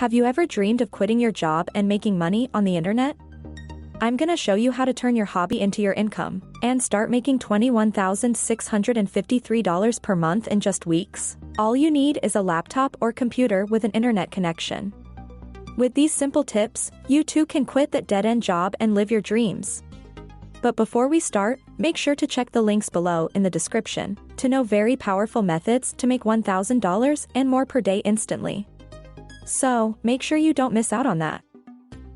Have you ever dreamed of quitting your job and making money on the internet? I'm gonna show you how to turn your hobby into your income and start making $21,653 per month in just weeks. All you need is a laptop or computer with an internet connection. With these simple tips, you too can quit that dead-end job and live your dreams. But before we start, make sure to check the links below in the description to know very powerful methods to make $1,000 and more per day instantly. So, make sure you don't miss out on that.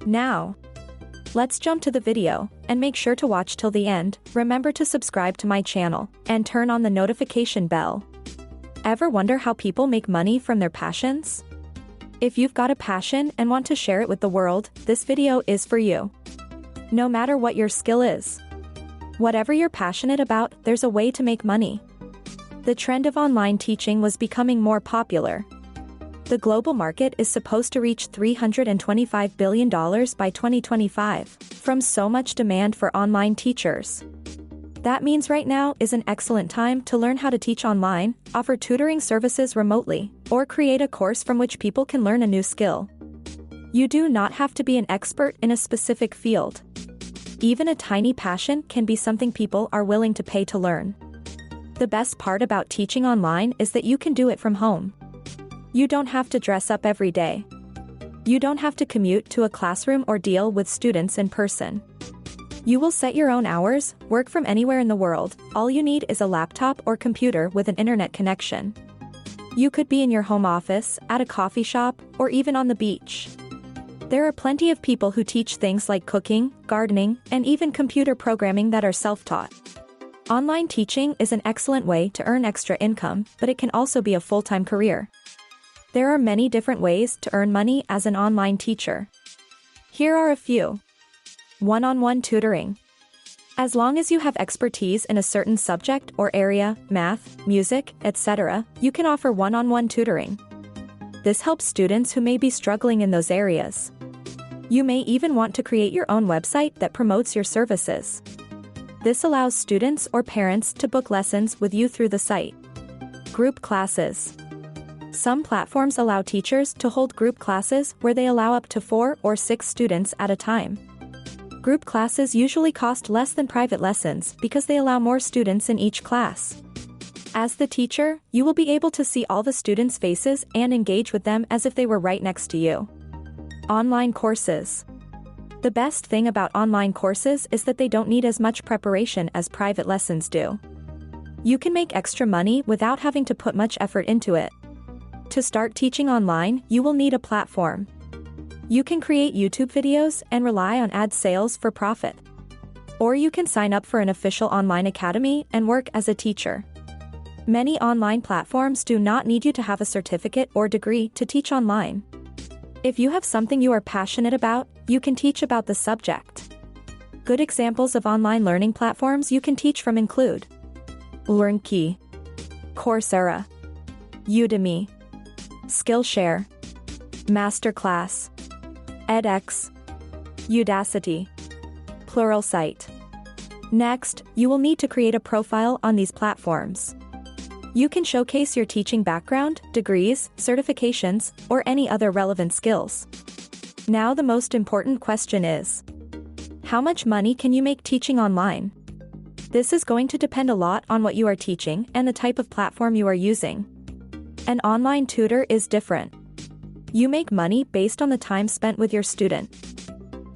Now, let's jump to the video, and make sure to watch till the end. Remember to subscribe to my channel, and turn on the notification bell. Ever wonder how people make money from their passions? If you've got a passion and want to share it with the world, this video is for you. No matter what your skill is. Whatever you're passionate about, there's a way to make money. The trend of online teaching was becoming more popular. The global market is supposed to reach $325 billion by 2025, from so much demand for online teachers. That means right now is an excellent time to learn how to teach online, offer tutoring services remotely, or create a course from which people can learn a new skill. You do not have to be an expert in a specific field. Even a tiny passion can be something people are willing to pay to learn. The best part about teaching online is that you can do it from home. You don't have to dress up every day. You don't have to commute to a classroom or deal with students in person. You will set your own hours, work from anywhere in the world. All you need is a laptop or computer with an internet connection. You could be in your home office, at a coffee shop, or even on the beach. There are plenty of people who teach things like cooking, gardening, and even computer programming that are self-taught. Online teaching is an excellent way to earn extra income, but it can also be a full-time career. There are many different ways to earn money as an online teacher. Here are a few. One-on-one tutoring. As long as you have expertise in a certain subject or area, math, music, etc., you can offer one-on-one tutoring. This helps students who may be struggling in those areas. You may even want to create your own website that promotes your services. This allows students or parents to book lessons with you through the site. Group classes. Some platforms allow teachers to hold group classes where they allow up to 4 or 6 students at a time. Group classes usually cost less than private lessons because they allow more students in each class. As the teacher, you will be able to see all the students' faces and engage with them as if they were right next to you. Online courses. The best thing about online courses is that they don't need as much preparation as private lessons do. You can make extra money without having to put much effort into it. To start teaching online, you will need a platform. You can create YouTube videos and rely on ad sales for profit. Or you can sign up for an official online academy and work as a teacher. Many online platforms do not need you to have a certificate or degree to teach online. If you have something you are passionate about, you can teach about the subject. Good examples of online learning platforms you can teach from include LearnKey, Coursera, Udemy, Skillshare, Masterclass, edX, Udacity, Pluralsight. Next, you will need to create a profile on these platforms. You can showcase your teaching background, degrees, certifications, or any other relevant skills. Now the most important question is, how much money can you make teaching online? This is going to depend a lot on what you are teaching and the type of platform you are using. An online tutor is different. You make money based on the time spent with your student.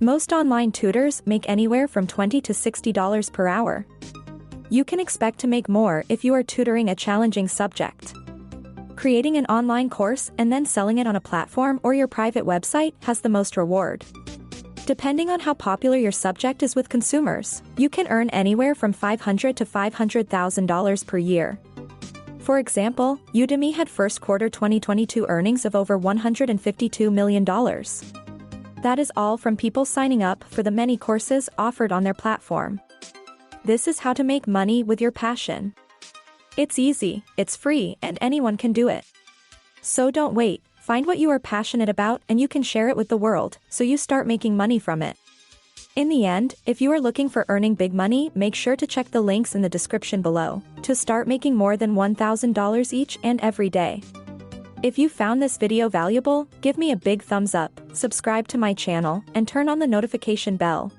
Most online tutors make anywhere from $20 to $60 per hour. You can expect to make more if you are tutoring a challenging subject. Creating an online course and then selling it on a platform or your private website has the most reward. Depending on how popular your subject is with consumers, you can earn anywhere from $500,000 to $500,000 per year. For example, Udemy had first quarter 2022 earnings of over $152 million. That is all from people signing up for the many courses offered on their platform. This is how to make money with your passion. It's easy, it's free, and anyone can do it. So don't wait, find what you are passionate about and you can share it with the world, so you start making money from it. In the end, if you are looking for earning big money, make sure to check the links in the description below to start making more than $1,000 each and every day. If you found this video valuable, give me a big thumbs up, subscribe to my channel, and turn on the notification bell.